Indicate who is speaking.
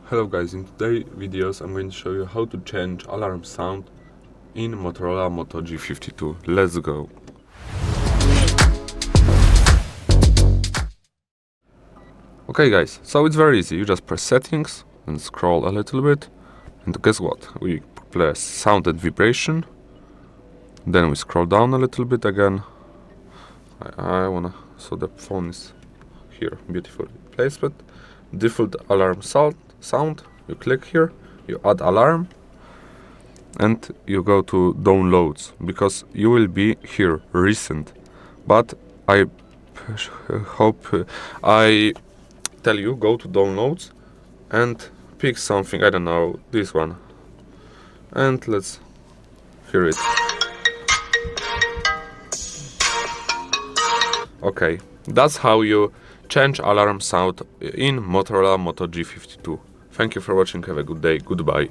Speaker 1: Hello guys, in today's videos I'm going to show you how to change alarm sound in Motorola Moto G52. Let's go! Okay guys, so it's very easy. You just press settings and scroll a little bit, and guess what? We press sound and vibration, then we scroll down a little bit again. So the phone is here, beautifully placed. Default alarm sound, you click here, you add alarm, and you go to downloads, because you will be here recent, but I tell you, go to downloads and pick something, I don't know, this one, and let's hear it. Okay, that's how you change alarm sound in Motorola Moto G52. Thank you for watching, have a good day, goodbye.